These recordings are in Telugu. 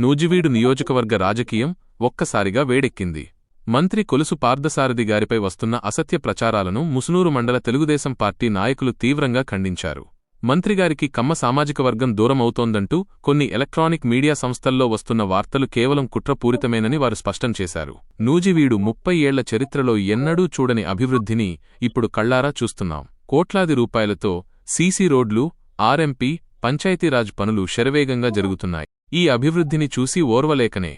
నూజివీడు నియోజకవర్గ రాజకీయం ఒక్కసారిగా వేడెక్కింది. మంత్రి కొలుసు పార్థసారథి గారిపై వస్తున్న అసత్య ప్రచారాలను ముసునూరు మండల తెలుగుదేశం పార్టీ నాయకులు తీవ్రంగా ఖండించారు. మంత్రిగారికి కమ్మ సామాజికవర్గం దూరమవుతోందంటూ కొన్ని ఎలక్ట్రానిక్ మీడియా సంస్థల్లో వస్తున్న వార్తలు కేవలం కుట్రపూరితమేనని వారు స్పష్టం చేశారు. నూజివీడు 30 ఏళ్ల చరిత్రలో ఎన్నడూ చూడని అభివృద్ధిని ఇప్పుడు కళ్లారా చూస్తున్నాం. కోట్లాది రూపాయలతో సీసీ రోడ్లు, ఆర్ఎంపీ, పంచాయతీరాజ్ పనులు శరవేగంగా జరుగుతున్నాయి. ఈ అభివృద్ధిని చూసి ఓర్వలేకనే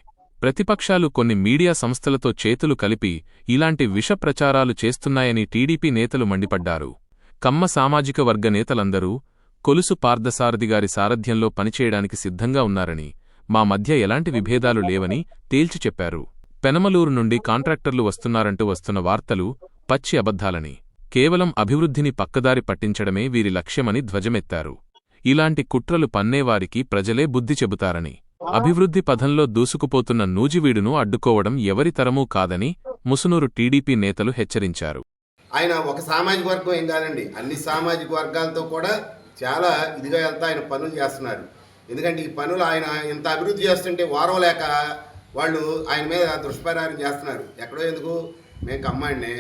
ప్రతిపక్షాలు కొన్ని మీడియా సంస్థలతో చేతులు కలిపి ఇలాంటి విష ప్రచారాలు చేస్తున్నాయని టీడీపీ నేతలు మండిపడ్డారు. కమ్మ సామాజిక వర్గ నేతలందరూ కొలుసు పార్థసారథిగారి సారథ్యంలో పనిచేయడానికి సిద్ధంగా ఉన్నారని, మా మధ్య ఎలాంటి విభేదాలు లేవని తేల్చి చెప్పారు. పెనమలూరు నుండి కాంట్రాక్టర్లు వస్తున్నారంటూ వస్తున్న వార్తలు పచ్చి అబద్ధాలని, కేవలం అభివృద్ధిని పక్కదారి పట్టించడమే వీరి లక్ష్యమని ధ్వజమెత్తారు. ఇలాంటి కుట్రలు పన్నేవారికి ప్రజలే బుద్ధి చెబుతారని, అభివృద్ధి పథంలో దూసుకుపోతున్న నూజివీడును అడ్డుకోవడం ఎవరి తరమూ కాదని ముసునూరు టీడీపీ నేతలు హెచ్చరించారు. ఆయన ఒక సామాజిక వర్గం ఏం కాదండి, అన్ని సామాజిక వర్గాలతో కూడా చాలా ఇదిగా వెళ్తా ఆయన పనులు చేస్తున్నారు. ఎందుకంటే ఈ పనులు ఆయన ఇంత అభివృద్ధి చేస్తుంటే వారం లేక వాళ్ళు ఆయన మీద దుష్ప్రచారం చేస్తున్నారు. ఎక్కడో ఎందుకు, మేము కమ్మాడినే,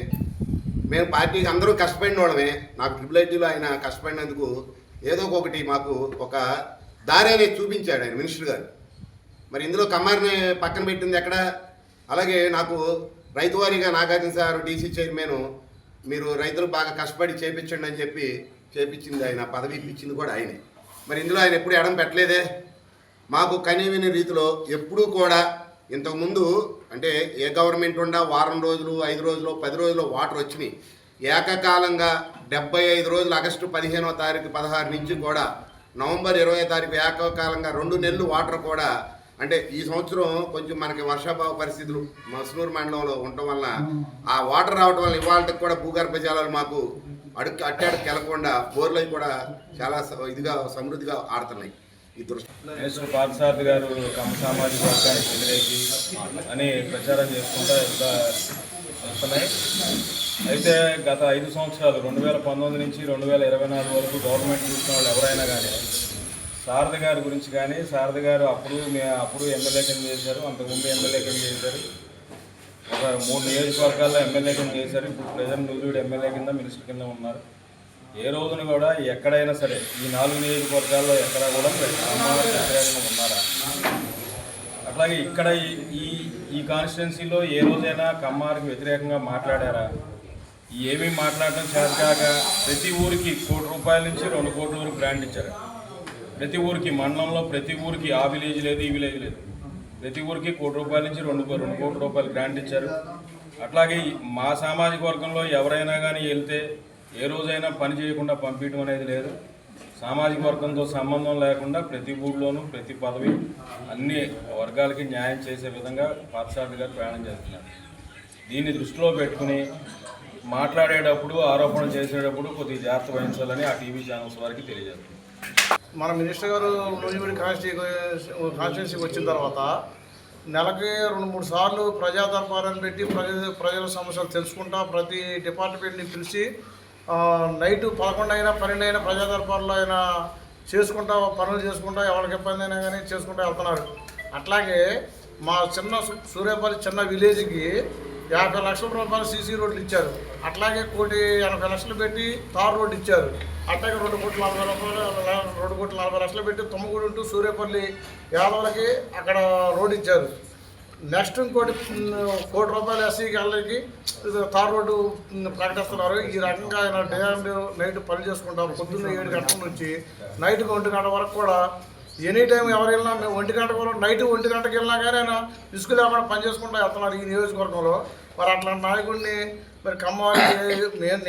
మేము పార్టీకి అందరూ కష్టపడిన వాళ్ళమే. నాకు ట్రిపుల్ ఐటీలో ఆయన కష్టపడినందుకు ఏదో ఒకటి మాకు ఒక దారి అనేది చూపించాడు ఆయన మినిస్టర్ గారు. మరి ఇందులో కమ్మారిని పక్కన పెట్టింది ఎక్కడ? అలాగే నాకు రైతువారీగా నాగార్జున సార్ డీసీ చైర్మన్, మీరు రైతులు బాగా కష్టపడి చేపించండి అని చెప్పి చేపించింది ఆయన, పదవి ఇప్పించింది కూడా ఆయనే. మరి ఇందులో ఆయన ఎప్పుడు ఎడం పెట్టలేదే. మాకు కనీవిని రీతిలో ఎప్పుడూ కూడా ఇంతకుముందు అంటే ఏ గవర్నమెంట్ ఉండా వారం రోజులు, 5 రోజులు, 10 రోజులు వాటర్ వచ్చినాయి. ఏకకాలంగా 75 రోజులు ఆగస్టు 15వ తారీఖు 16 నుంచి కూడా నవంబర్ 20వ తారీఖు ఏకకాలంగా 2 నెలలు వాటర్ కూడా, అంటే ఈ సంవత్సరం కొంచెం మనకి వర్షాభావ పరిస్థితులు ముసునూరు మండలంలో ఉండటం వల్ల ఆ వాటర్ రావడం వల్ల ఇవాళకి కూడా భూగర్భ జలాలు మాకు అట్టాడికి వెళ్లకుండా బోర్లు కూడా చాలా ఇదిగా సమృద్ధిగా ఆడుతున్నాయి. ఈ దృష్టి పార్థసారథి గారు కమ్మ సామాజిక వర్గానికి వ్యతిరేకి అని ప్రచారం చేసుకుంటూ వస్తున్నాయి. అయితే గత 5 సంవత్సరాలు 2019 నుంచి 2024 వరకు గవర్నమెంట్ చూసిన వాళ్ళు ఎవరైనా కానీ సారథి గారి గురించి కానీ, సారథి గారు అప్పుడు ఎమ్మెల్యే కింద చేశారు, అంతకుముందు ఎమ్మెల్యే కింద చేశారు, ఒక 3 నియోజకవర్గాల్లో ఎమ్మెల్యే కింద చేశారు, ఇప్పుడు ప్రజెంట్ నూజివీడు ఎమ్మెల్యే కింద మినిస్టర్ కింద ఉన్నారు. ఏ రోజున కూడా ఎక్కడైనా సరే ఈ 4 నియోజకవర్గాల్లో ఎక్కడ కూడా అమ్మవారికి వ్యతిరేకంగా ఉన్నారా? అట్లాగే ఇక్కడ ఈ కాన్స్టిట్యున్సీలో ఏ రోజైనా కమ్మారికి వ్యతిరేకంగా మాట్లాడారా? ఏమీ మాట్లాడటం చేతకాక ప్రతి ఊరికి ₹1 నుంచి 2 కోట్ల వరకు గ్రాంట్ ఇచ్చారు. ప్రతి ఊరికి, మండలంలో ప్రతి ఊరికి ఆ విలేజ్ లేదు, ఈ విలేజ్ లేదు, ప్రతి ఊరికి ₹1 నుంచి 2 కోట్ల రూపాయలు గ్రాంట్ ఇచ్చారు. అట్లాగే మా సామాజిక వర్గంలో ఎవరైనా కానీ వెళ్తే ఏ రోజైనా పని చేయకుండా పంపించడం అనేది లేదు. సామాజిక వర్గంతో సంబంధం లేకుండా ప్రతి ఊళ్ళోనూ ప్రతి పదవి అన్ని వర్గాలకి న్యాయం చేసే విధంగా పార్థసారథి గారు ప్రయాణం చేస్తున్నారు. దీన్ని దృష్టిలో పెట్టుకుని మాట్లాడేటప్పుడు, ఆరోపణలు చేసేటప్పుడు కొద్దిగా జాగ్రత్త వహించాలని ఆ టీవీ ఛానల్స్ వారికి తెలియజేస్తుంది. మన మినిస్టర్ గారు నూజివీడు కాన్స్టిట్యున్సీకి వచ్చిన తర్వాత నెలకి 2-3 సార్లు ప్రజా దర్బారాన్ని పెట్టి ప్రజల సమస్యలు తెలుసుకుంటా ప్రతి డిపార్ట్మెంట్ని పిలిచి నైట్ 11 అయినా 12 అయినా ప్రజా దర్బార్లో అయినా చేసుకుంటా పనులు చేసుకుంటా ఎవరికి ఇబ్బంది అయినా కానీ చేసుకుంటూ వెళ్తున్నారు. అట్లాగే మా చిన్న సూర్యాపల్లి చిన్న విలేజ్కి 50 లక్షల రూపాయలు సీసీ రోడ్లు ఇచ్చారు. అట్లాగే 1,80,00,000 పెట్టి తార్ రోడ్డు ఇచ్చారు. అట్లాగే 2,40,00,000 పెట్టి తుమ్మగూడు టు సూర్యాపల్లి యాదవులకి అక్కడ రోడ్డు ఇచ్చారు. నెక్స్ట్ ఇంకోటి ₹1,00,00,000 ఎస్సీకి వాళ్ళకి తార్ రోడ్డు ప్రకటిస్తున్నారు. ఈ రకంగా ఆయన డే అండ్ నైట్ పని చేసుకుంటారు. పొద్దున్న 7 గంటల నుంచి నైట్ 1 గంట వరకు కూడా ఎనీ టైం ఎవరు వెళ్ళినా మేము 1 గంట వరకు నైట్ 1 గంటకి వెళ్ళినా కానీ ఆయన ఇసుకు లేకుండా పని చేసుకుంటూ వెళ్తున్నారు ఈ నియోజకవర్గంలో. మరి అట్లాంటి నాయకుడిని మరి కమ్మవారికి నేను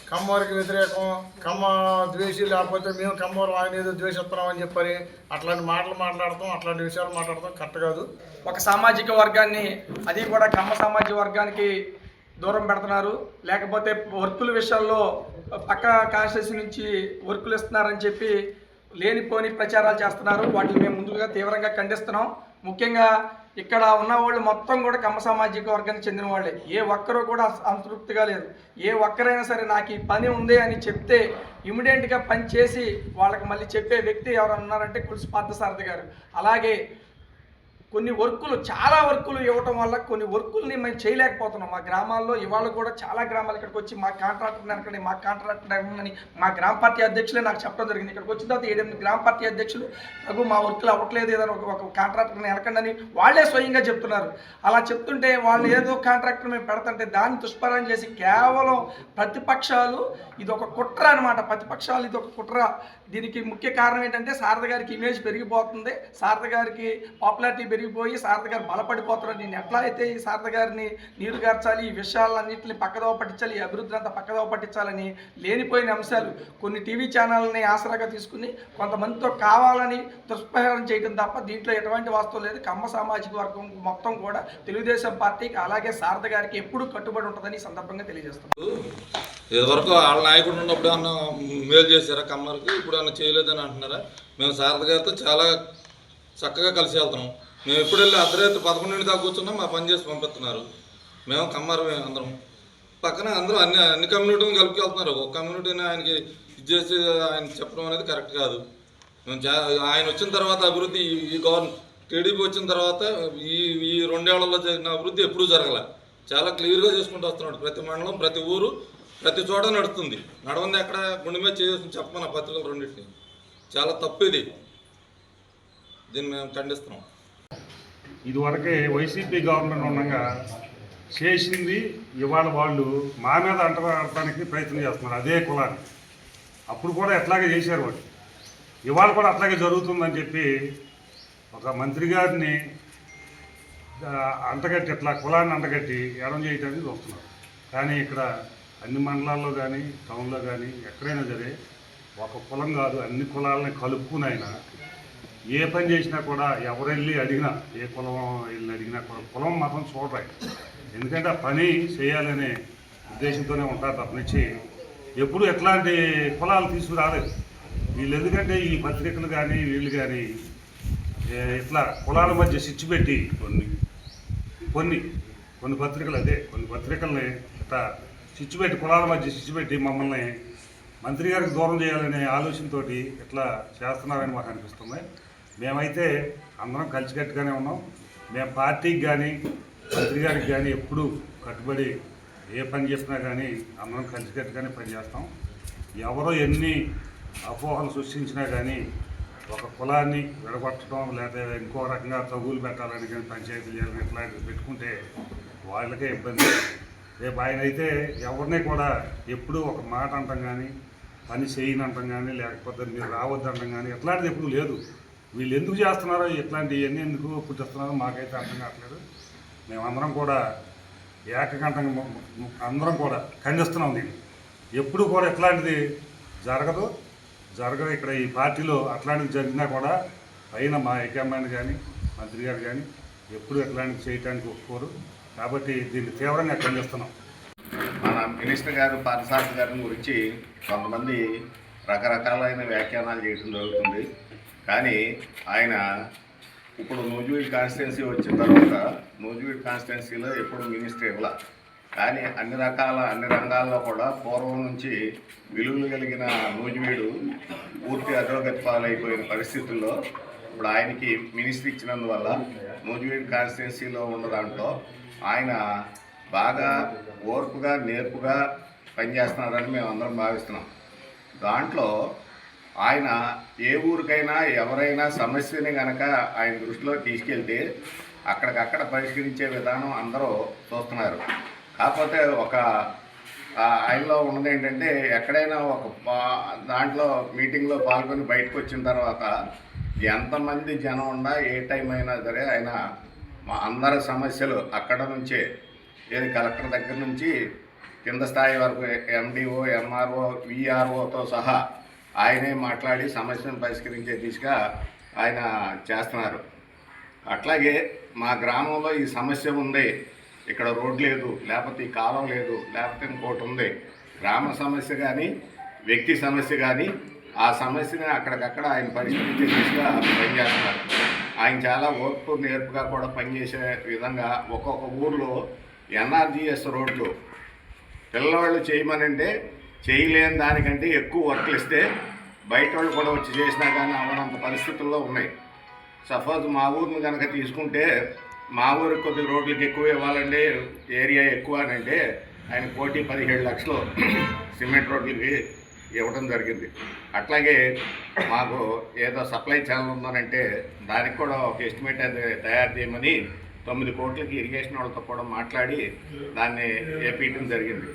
కమ్మవారికి వ్యతిరేకం, కమ్మ ద్వేషి, లేకపోతే మేము కమ్మవారు ఆయన ఏదో ద్వేషిస్తున్నామని చెప్పని అట్లాంటి మాటలు మాట్లాడతాం, అట్లాంటి విషయాలు మాట్లాడతాం కరెక్ట్ కాదు. ఒక సామాజిక వర్గాన్ని, అది కూడా కమ్మ సామాజిక వర్గానికి దూరం పెడుతున్నారు. లేకపోతే వర్కుల విషయాల్లో పక్క కాన్స్టిట్యున్సీ నుంచి వర్కులు ఇస్తున్నారని చెప్పి లేనిపోని ప్రచారాలు చేస్తున్నారు. వాటిని మేము ముందుగా తీవ్రంగా ఖండిస్తున్నాం. ముఖ్యంగా ఇక్కడ ఉన్న వాళ్ళు మొత్తం కూడా కమ్మ సామాజిక వర్గానికి చెందిన వాళ్ళే. ఏ ఒక్కరూ కూడా సంతృప్తిగా లేదు. ఏ ఒక్కరైనా సరే నాకు ఈ పని ఉంది అని చెప్తే ఇమీడియట్గా పని చేసి వాళ్ళకి మళ్ళీ చెప్పే వ్యక్తి ఎవరు ఉన్నారంటే కులుసు పార్థసారథి గారు. అలాగే కొన్ని వర్కులు, చాలా వర్కులు ఇవ్వటం వల్ల కొన్ని వర్కుల్ని మేము చేయలేకపోతున్నాం. మా గ్రామాల్లో ఇవాళ కూడా చాలా గ్రామాలు ఇక్కడికి వచ్చి మా కాంట్రాక్టర్ అనకండి, మా కాంట్రాక్టర్ అని మా గ్రామ పార్టీ అధ్యక్షులే నాకు చెప్పడం జరిగింది. ఇక్కడికి వచ్చిన తర్వాత 7-8 గ్రామ పార్టీ అధ్యక్షులు నాకు మా వర్కులు అవ్వట్లేదు, ఏదైనా ఒక కాంట్రాక్టర్ని వెనకండి అని వాళ్ళే స్వయంగా చెప్తున్నారు. అలా చెప్తుంటే వాళ్ళు ఏదో కాంట్రాక్టర్ మేము పెడతంటే దాన్ని దుష్పరం చేసి కేవలం ప్రతిపక్షాలు ఇది ఒక కుట్ర అనమాట. ప్రతిపక్షాలు ఇది ఒక కుట్ర. దీనికి ముఖ్య కారణం ఏంటంటే శారద గారికి ఇమేజ్ పెరిగిపోతుంది, శారద గారికి పాపులారిటీ పెరిగిపోయి శారద గారు బలపడిపోతున్నారు. నేను ఎట్లా అయితే ఈ శారద గారిని నీరు గార్చాలి, ఈ విషయాలన్నింటినీ పక్కదోవ పట్టించాలి, ఈ అభివృద్ధిని అంతా పక్కదోవ పట్టించాలని లేనిపోయిన అంశాలు కొన్ని టీవీ ఛానల్ని ఆసరాగా తీసుకుని కొంతమందితో కావాలని దుష్ప్రచారం చేయడం తప్ప దీంట్లో ఎటువంటి వాస్తవం లేదు. కమ్మ సామాజిక వర్గం మొత్తం కూడా తెలుగుదేశం పార్టీకి అలాగే శారద గారికి ఎప్పుడూ కట్టుబడి ఉంటుందని ఈ సందర్భంగా తెలియజేస్తున్నాం. ఇదివరకు వాళ్ళ నాయకుడు ఉన్నప్పుడు అన్న మేలు చేశారా కమ్మరికి, ఇప్పుడు అన్న చేయలేదని అంటున్నారా? మేము శారద గారితో చాలా చక్కగా కలిసి వెళ్తున్నాం. మేము ఎప్పుడు వెళ్ళి అర్ధరాత్రి 11 దాకా కూర్చున్నాం, మా పని చేసి పంపిస్తున్నారు. మేము కమ్మరు అందరం పక్కన అందరూ అన్ని కమ్యూనిటీని కలుపుకెళ్తున్నారు. ఒక కమ్యూనిటీని ఆయనకి ఇది చేసి ఆయన చెప్పడం అనేది కరెక్ట్ కాదు. మేము ఆయన వచ్చిన తర్వాత అభివృద్ధి ఈ టీడీపీ వచ్చిన తర్వాత ఈ 2 ఏళ్లలో జరిగిన అభివృద్ధి ఎప్పుడూ జరగలే. చాలా క్లియర్గా చేసుకుంటూ వస్తున్నాడు. ప్రతి మండలం, ప్రతి ఊరు, ప్రతి చోట నడుస్తుంది. నడవంది ఎక్కడ గుండె మీద చేసి చెప్పమన్న పత్రికలు రెండింటిని. చాలా తప్పు ఇది. దీన్ని మేము ఖండిస్తున్నాం. ఇదివరకే వైసీపీ గవర్నమెంట్ ఉండగా చేసింది ఇవాళ వాళ్ళు మా మీద అంటడానికి ప్రయత్నం చేస్తున్నారు అదే కులాన్ని. అప్పుడు కూడా ఎట్లాగే చేశారు వాళ్ళు, ఇవాళ కూడా అట్లాగే జరుగుతుందని చెప్పి ఒక మంత్రి గారిని అంటగట్టి, ఇట్లా కులాన్ని అంటగట్టి ఎడం చేయడానికి చూస్తున్నారు. కానీ ఇక్కడ అన్ని మండలాల్లో కానీ టౌన్లో కానీ ఎక్కడైనా సరే ఒక కులం కాదు, అన్ని కులాలని కలుపుకుని అయినా ఏ పని చేసినా కూడా ఎవరు వెళ్ళి అడిగినా, ఏ కులం వెళ్ళి అడిగినా కూడా కులం మాత్రం చూడరాయి. ఎందుకంటే ఆ పని చేయాలనే ఉద్దేశంతోనే ఉంటారు తప్పనిచ్చి ఎప్పుడు ఎట్లాంటి కులాలు తీసుకురాలేదు వీళ్ళు. ఎందుకంటే ఈ పత్రికలు కానీ వీళ్ళు కానీ ఇట్లా కులాల మధ్య సిచ్చు పెట్టి కొన్ని పత్రికలు కొన్ని పత్రికల్ని ఇట్లా సిచ్చు పెట్టి, కులాల మధ్య సిచ్చు పెట్టి మమ్మల్ని మంత్రి గారికి దూరం చేయాలనే ఆలోచనతో ఇట్లా చేస్తున్నారని మాకు అనిపిస్తుంది. మేమైతే అందరం కలిసికట్టుగానే ఉన్నాం. మేము పార్టీకి కానీ మంత్రి గారికి కానీ ఎప్పుడూ కట్టుబడి ఏ పని చేసినా కానీ అందరం కలిసికట్టుగానే పనిచేస్తాం. ఎవరో ఎన్ని అపోహలు సృష్టించినా కానీ ఒక కులాన్ని విడగొట్టడం లేదా ఇంకో రకంగా తగులు పెట్టాలని కానీ పంచాయతీలు చేయాలని ఇట్లాంటివి పెట్టుకుంటే వాళ్ళకే ఇబ్బంది. రేపు ఆయన అయితే ఎవరిని కూడా ఎప్పుడూ ఒక మాట అంటాం కానీ, పని చేయనంటాం కానీ, లేకపోతే మీరు రావద్దంటాం కానీ ఎట్లాంటిది ఎప్పుడు లేదు. వీళ్ళు ఎందుకు చేస్తున్నారో, ఇట్లాంటివన్నీ ఎందుకు పుట్టిస్తున్నారో మాకైతే అర్థం కావట్లేదు. మేమందరం కూడా ఏకకంఠంగా అందరం కూడా ఖండిస్తున్నాం దీన్ని. ఎప్పుడు కూడా ఎట్లాంటిది జరగదు. ఇక్కడ ఈ పార్టీలో అట్లాంటిది జరిగినా కూడా పైన మా హైకమాండ్ కానీ మంత్రి గారు కానీ ఎప్పుడు ఎట్లాంటివి చేయడానికి ఒప్పుకోరు. కాబట్టి దీన్ని తీవ్రంగా ఖండిస్తున్నాం. మన మినిస్టర్ గారు పార్థసారథి గారి గురించి కొంతమంది రకరకాలైన వ్యాఖ్యానాలు చేయడం జరుగుతుంది. కానీ ఆయన ఇప్పుడు నూజివీడు కాన్స్టిట్యున్సీ వచ్చిన తర్వాత నూజివీడు కాన్స్టిట్యున్సీలో ఎప్పుడు మినిస్టర్ ఇవ్వాల. కానీ అన్ని రంగాల్లో కూడా పూర్వం నుంచి విలువలు కలిగిన నూజివీడు పూర్తి అధోగతి పాలైపోయిన పరిస్థితుల్లో ఇప్పుడు ఆయనకి మినిస్టర్ ఇచ్చినందువల్ల నూజివీడు కాన్స్టిట్యున్సీలో ఉన్న దాంట్లో ఆయన బాగా ఓర్పుగా నేర్పుగా పనిచేస్తున్నారని మేము అందరం భావిస్తున్నాం. దాంట్లో ఆయన ఏ ఊరికైనా ఎవరైనా సమస్యని కనుక ఆయన దృష్టిలో తీసుకెళ్తే అక్కడికక్కడ పరిష్కరించే విధానం అందరూ చూస్తున్నారు. కాకపోతే ఒక ఆయనలో ఉన్నది ఏంటంటే ఎక్కడైనా ఒక దాంట్లో మీటింగ్లో పాల్గొని బయటకు వచ్చిన తర్వాత ఎంతమంది జనం ఉన్నా ఏ టైం అయినా సరే ఆయన మా అందరి సమస్యలు అక్కడ నుంచే ఏది కలెక్టర్ దగ్గర నుంచి కింద స్థాయి వరకు ఎండిఓ, ఎంఆర్ఓ, విఆర్ఓతో సహా ఆయనే మాట్లాడి సమస్యను పరిష్కరించే దిశగా ఆయన చేస్తున్నారు. అట్లాగే మా గ్రామంలో ఈ సమస్య ఉంది, ఇక్కడ రోడ్ లేదు, లేకపోతే ఈ కాలం లేదు, లేకపోతే ఇంకోటి ఉంది, గ్రామ సమస్య కానీ వ్యక్తి సమస్య కానీ ఆ సమస్యని అక్కడికక్కడ ఆయన పరిష్కరించే దిశగా పనిచేస్తున్నారు. ఆయన చాలా ఓర్పు నేర్పుగా కూడా పనిచేసే విధంగా ఒక్కొక్క ఊర్లో ఎన్ఆర్జీఎస్ రోడ్లు పిల్లవాళ్ళు చేయమనంటే చేయలేని దానికంటే ఎక్కువ వర్క్లు ఇస్తే బయట వాళ్ళు కూడా వచ్చి చేసినా కానీ అవనంత పరిస్థితుల్లో ఉన్నాయి. సపోజ్ మా ఊరిని కనుక తీసుకుంటే మా ఊరికి కొద్ది రోడ్లకి ఎక్కువ ఇవ్వాలండి, ఏరియా ఎక్కువ అని అంటే ఆయన 17 లక్షలు సిమెంట్ రోడ్లకి ఇవ్వడం జరిగింది. అట్లాగే మాకు ఏదో సప్లై ఛానల్ ఉందనంటే దానికి కూడా ఒక ఎస్టిమేట్ అది తయారు చేయమని 9 కోట్లకి ఇరిగేషన్ వాళ్ళతో కూడా మాట్లాడి దాన్ని వేపించడం జరిగింది.